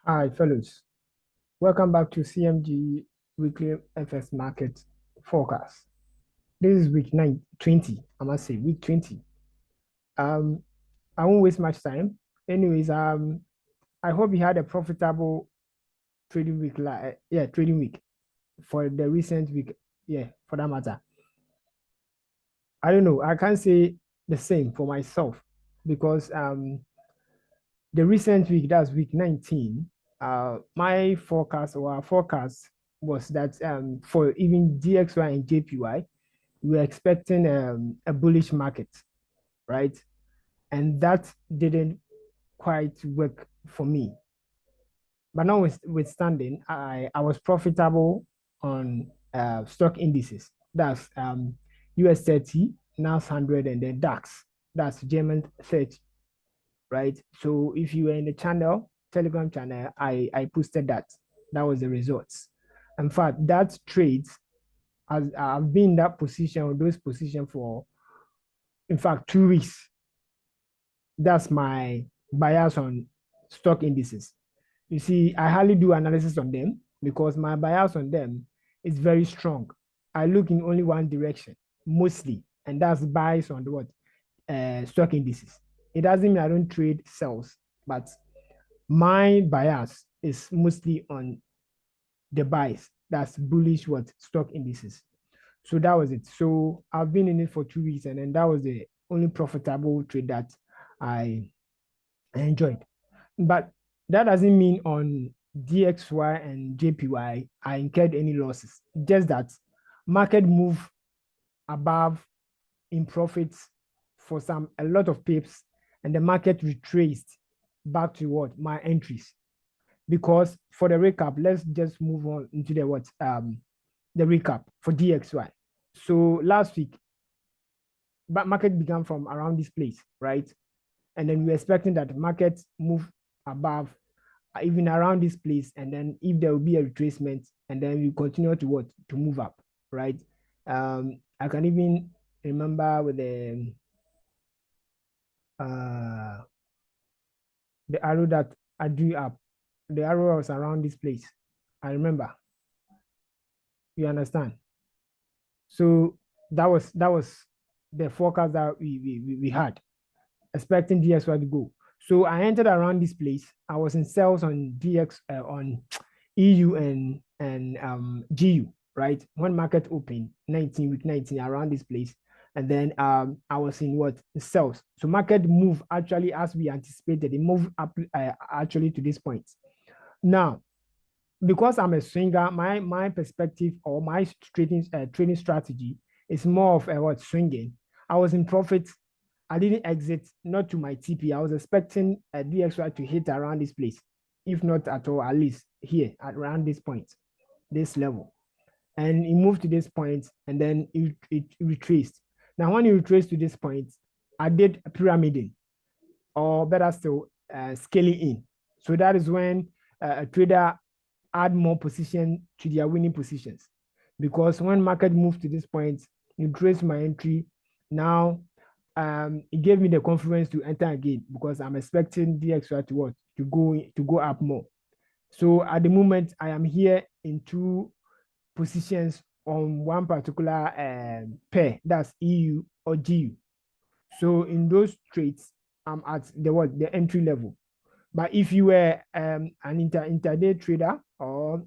Hi, fellows. Welcome back to CMG Weekly FX Market Forecast. This is week 20. I must say, week 20. Um, I won't waste much time. Anyways, I hope you had a profitable trading week. Trading week for the recent week. Yeah, for that matter. I don't know. I can't say the same for myself because the recent week, that's week 19, my forecast or our forecast was that for even DXY and JPY, we were expecting a bullish market, right? And that didn't quite work for me. But notwithstanding, I was profitable on stock indices. That's US 30, NAS 100, and then DAX. That's German 30, right? So if you were in the channel, Telegram channel, I posted that. That was the results. In fact, that trade has I've been in that position or those position for in fact 2 weeks. That's my bias on stock indices. You see, I hardly do analysis on them because my bias on them is very strong. I look in only one direction mostly, and that's bias on the what stock indices. It doesn't mean I don't trade cells, but my bias is mostly on the buys. That's bullish what stock indices. So that was it. So I've been in it for 2 weeks, and then that was the only profitable trade that I enjoyed. But that doesn't mean on DXY and JPY I incurred any losses. Just that market move above in profits for a lot of pips, and the market retraced back to what my entries. Because for the recap, let's just move on into the recap for DXY. So last week, market began from around this place, right? And then we're expecting that the market move above, even around this place, and then if there will be a retracement, and then we continue to what to move up, right? I can even remember with uh the arrow that I drew up. The arrow was around this place. I remember. You understand? So that was the forecast that we had, expecting DXY to go. So I entered around this place. I was in sales on DX on EU and GU, right? When market opened, 19 week 19 around this place. And then I was in what sales. So market move actually as we anticipated. It moved up actually to this point. Now, because I'm a swinger, my perspective or my trading strategy is more of a what swinging. I was in profit. I didn't exit, not to my TP. I was expecting a DXY to hit around this place, if not at all, at least here at around this point, this level. And it moved to this point, and then it retraced. Now, when it retraced to this point, I did pyramiding, or better still, scaling in. So that is when a trader add more position to their winning positions. Because when market moved to this point, you trace my entry. Now, it gave me the confidence to enter again because I'm expecting DXY to what to go up more. So at the moment, I am here in two positions on one particular pair, that's EU or GU. So in those trades, I'm at the entry level. But if you were an intraday trader or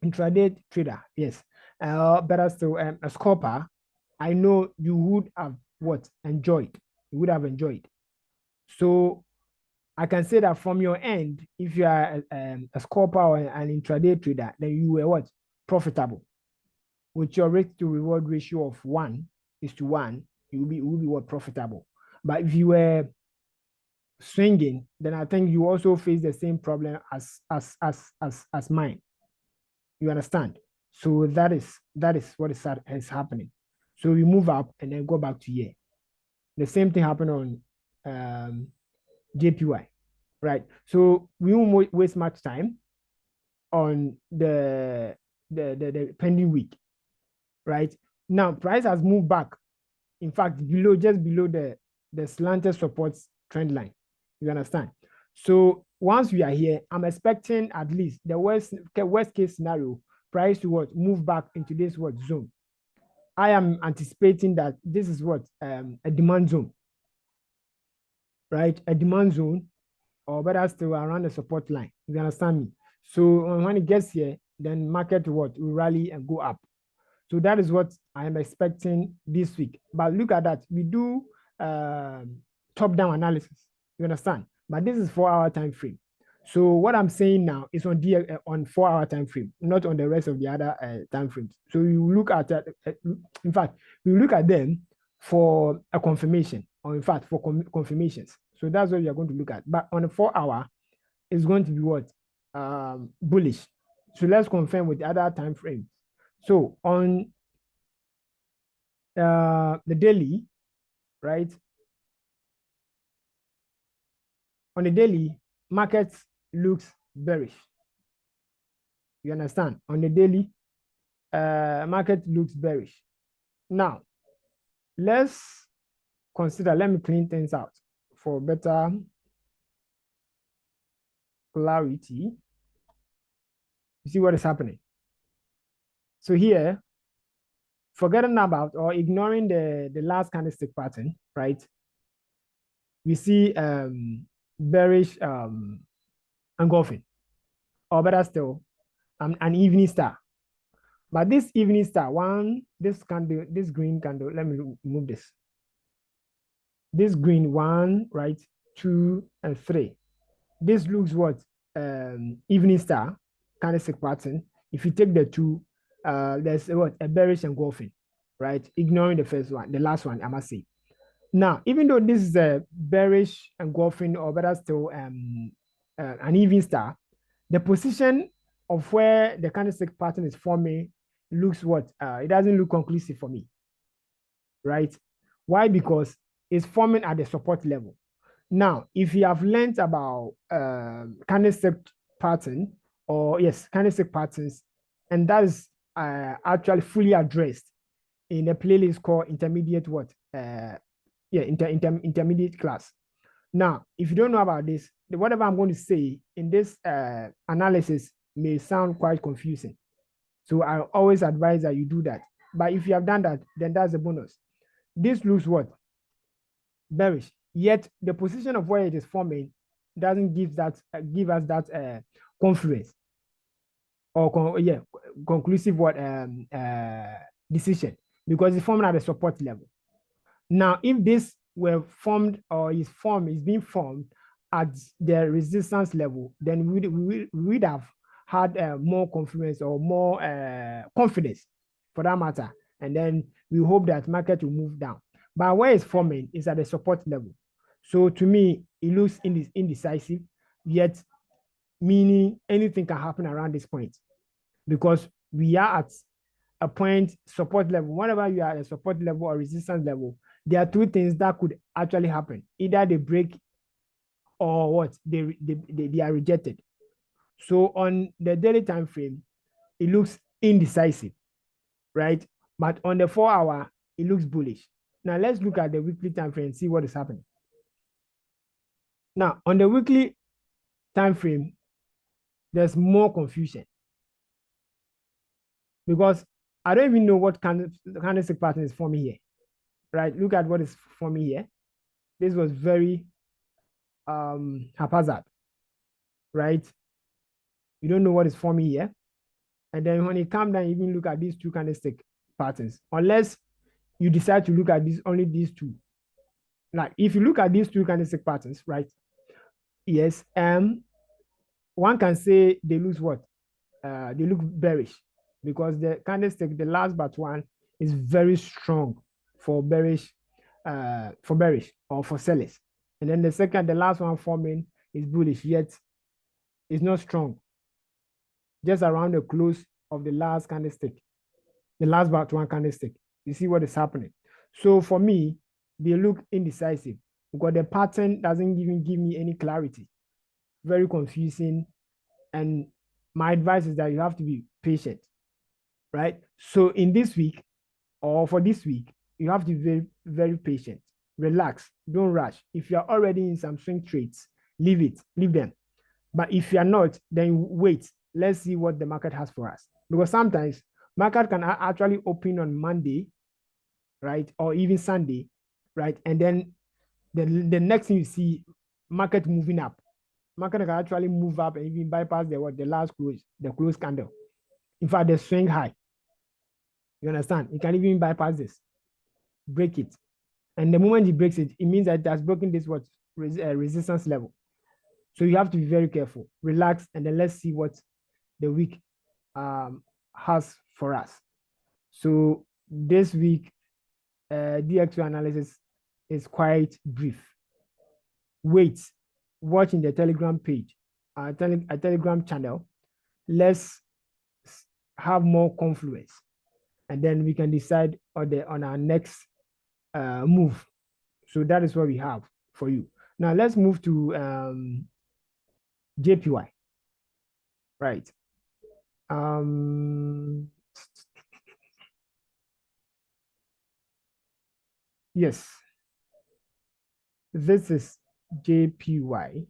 intraday trader, yes, better still, a scalper, I know you would have what enjoyed. You would have enjoyed. So I can say that from your end, if you are a scalper or an intraday trader, then you were what profitable with your risk to reward ratio of 1:1. You will be what profitable. But if you were swinging, then I think you also face the same problem as mine. You understand? So that is what is happening. So we move up and then go back to here. The same thing happened on JPY, right? So we won't waste much time on the pending week, right? Now price has moved back. In fact, just below the slanted support trend line. You understand? So once we are here, I'm expecting at least the worst case scenario, price to what move back into this what zone. I am anticipating that this is what a demand zone, right? A demand zone, or better still around the support line. You understand me? So when it gets here, then market what will rally and go up. So that is what I am expecting this week. But look at that. We do top-down analysis. You understand? But this is 4 hour time frame. So what I'm saying now is on 4 hour time frame, not on the rest of the other time frames. So you look at in fact, we look at them for a confirmation, or in fact for confirmations. So that's what we are going to look at. But on a 4 hour, it's going to be what bullish. So let's confirm with the other time frames. So on the daily, right? On the daily, market looks bearish. You understand? On the daily, market looks bearish. Now, let's consider, let me clean things out for better clarity. You see what is happening? So here, forgetting about or ignoring the last candlestick pattern, right? We see bearish engulfing, or better still, an evening star. But this evening star, this candle, this green candle, let me move this. This green, 1, right, 2, and 3. This looks what? Evening star, candlestick pattern. If you take the two, there's what? A bearish engulfing, right? Ignoring the first one, the last one, I must say. Now, even though this is a bearish engulfing, or better still, an evening star, the position of where the candlestick pattern is forming looks what? It doesn't look conclusive for me, right? Why? Because it's forming at the support level. Now, if you have learned about candlestick pattern, or yes, candlestick patterns, and that is actually fully addressed in a playlist called intermediate what? Intermediate class. Now, if you don't know about this, whatever I'm going to say in this analysis may sound quite confusing. So I always advise that you do that. But if you have done that, then that's a bonus. This looks what? Bearish. Yet the position of where it is forming doesn't give us that confluence, or conclusive what decision, because it's formed at the support level. Now, if this were formed, or is being formed at the resistance level, then we would have had more confidence, or more confidence for that matter. And then we hope that market will move down. But where it's forming is at the support level. So to me, it looks indecisive, yet meaning anything can happen around this point, because we are at a point, support level. Whenever you are at a support level or resistance level, there are two things that could actually happen. Either they break, or what? They are rejected. So on the daily time frame, it looks indecisive, right? But on the 4 hour, it looks bullish. Now let's look at the weekly time frame and see what is happening. Now on the weekly time frame, there's more confusion, because I don't even know what candlestick pattern is forming here, right? Look at what is forming here. This was very haphazard, right? You don't know what is forming here. And then when you come down, even look at these two candlestick patterns, unless you decide to look at only these two. Like if you look at these two candlestick patterns, right? Yes, one can say they lose what? They look bearish, because the candlestick, the last but one, is very strong for bearish, or for sellers. And then the last one forming is bullish, yet it's not strong. Just around the close of the last candlestick, the last but one candlestick. You see what is happening. So for me, they look indecisive, because the pattern doesn't even give me any clarity. Very confusing. And my advice is that you have to be patient, right? So in this week, or for this week, you have to be very, very patient. Relax, don't rush. If you're already in some swing trades, leave them. But if you are not, then wait. Let's see what the market has for us. Because sometimes market can actually open on Monday, right? Or even Sunday, right? And then the next thing you see, market moving up. Market can actually move up and even bypass the last close, the close candle. In fact, the swing high. You understand? You can even bypass this, break it. And the moment it breaks it, it means that it has broken this what resistance level. So you have to be very careful, relax, and then let's see what the week has for us. So this week, DX2 analysis is quite brief. Wait, watch in the Telegram page, a Telegram channel. Let's have more confluence, and then we can decide on our next move. So that is what we have for you. Now let's move to JPY. Right. Yes, this is JPY.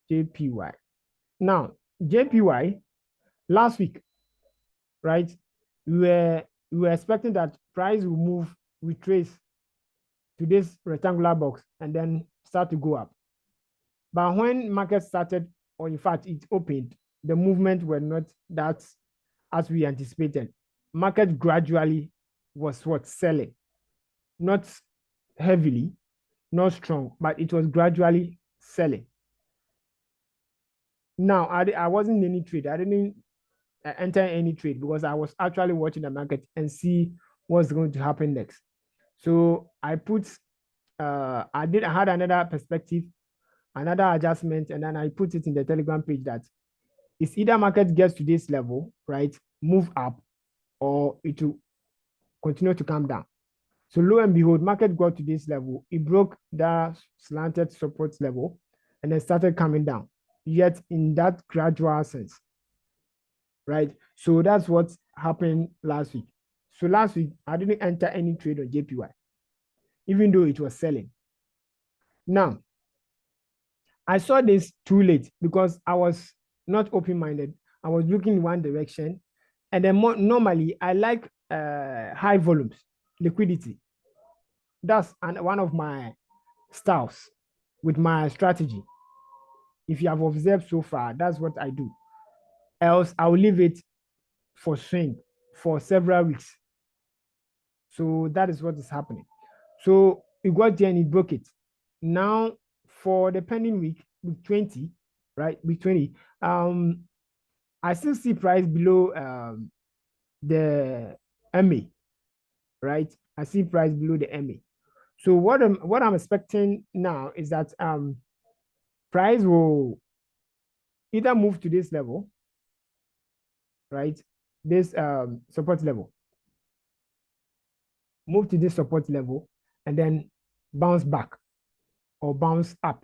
JPY. Now, JPY last week, right? We were expecting that price will move, retrace to this rectangular box and then start to go up. But when market started, or in fact it opened, the movement were not that as we anticipated. Market gradually was what selling, not heavily, not strong, but it was gradually selling. Now, I wasn't in any trade. I didn't enter any trade because I was actually watching the market and see what's going to happen next. So I put, I had another perspective, another adjustment, and then I put it in the Telegram page that it's either market gets to this level, right, move up, or it will continue to come down. So lo and behold, market got to this level. It broke that slanted support level and then started coming down, yet in that gradual sense, right? So that's what happened last week. So last week, I didn't enter any trade on JPY, even though it was selling. Now, I saw this too late because I was not open-minded. I was looking in one direction. And then normally, I like high volumes, liquidity. That's one of my styles with my strategy. If you have observed so far, that's what I do. Else, I'll leave it for swing for several weeks. So that is what is happening. So it got there and it broke it. Now, for the pending week 20, right? Week 20, I still see price below the MA, right? I see price below the MA. So what I'm expecting now is that price will either move to this level, right? This support level, move to this support level, and then bounce back or bounce up,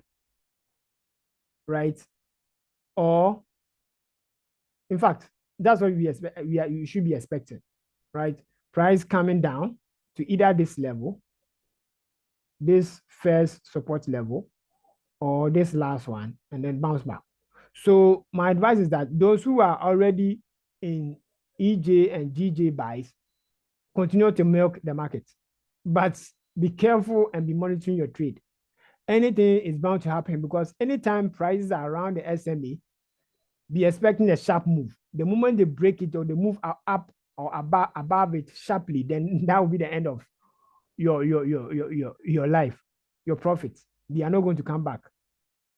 right? Or in fact, that's what you should be expecting, right? Price coming down to either this level, this first support level, or this last one, and then bounce back. So my advice is that those who are already in EJ and GJ buys, continue to milk the market, but be careful and be monitoring your trade. Anything is bound to happen because anytime prices are around the SMA, be expecting a sharp move. The moment they break it or they move up or above it sharply, then that will be the end of your life, your profits. They are not going to come back.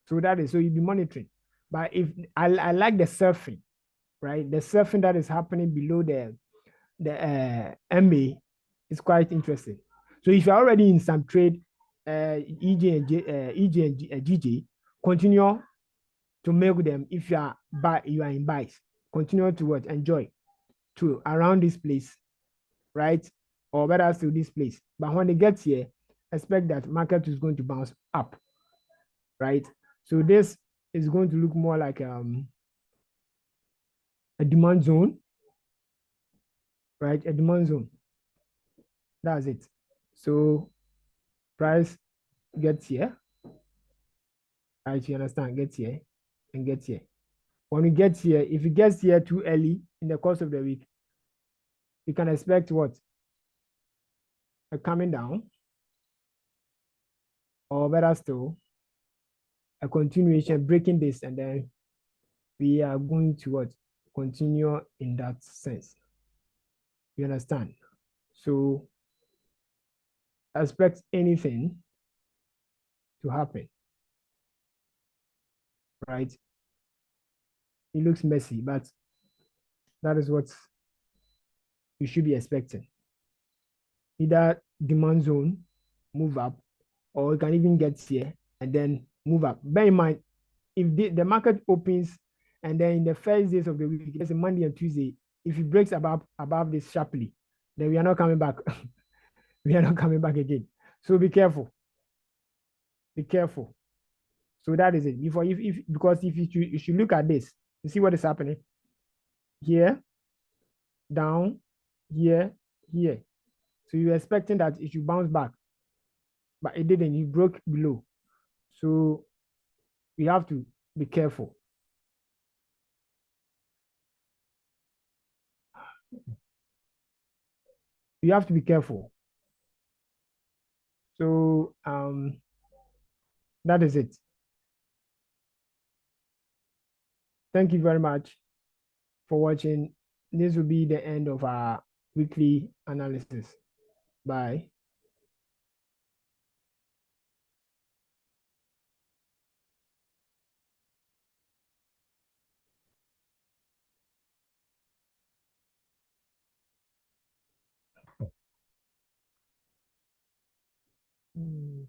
So that is so you'll be monitoring. But if I like the surfing, right? The surfing that is happening below the MA is quite interesting. So if you're already in some trade, EJ and GJ, continue to milk them. If you are in buys, continue to what enjoy to around this place, right? Or better still this place. But when they get here, expect that market is going to bounce up, right? So this is going to look more like a demand zone, right? A demand zone. That's it. So price gets here, Right, you understand? Get here and get here. When we get here, if it gets here too early in the course of the week, you can expect what? A coming down, or better still, a continuation, breaking this, and then we are going to what? Continue in that sense. You understand? So expect anything to happen, right? It looks messy, but that is what you should be expecting. Either demand zone, move up, or you can even get here and then move up. Bear in mind, if the market opens and then in the first days of the week, there's a Monday and Tuesday, if it breaks above this sharply, then we are not coming back. We are not coming back again. So be careful. Be careful. So that is it. Before if because if you should look at this, you see what is happening here, down, here, here. So you're expecting that it should bounce back, but it didn't. It broke below. So we have to be careful. You have to be careful. So that is it. Thank you very much for watching. This will be the end of our weekly analysis. Bye. Mm.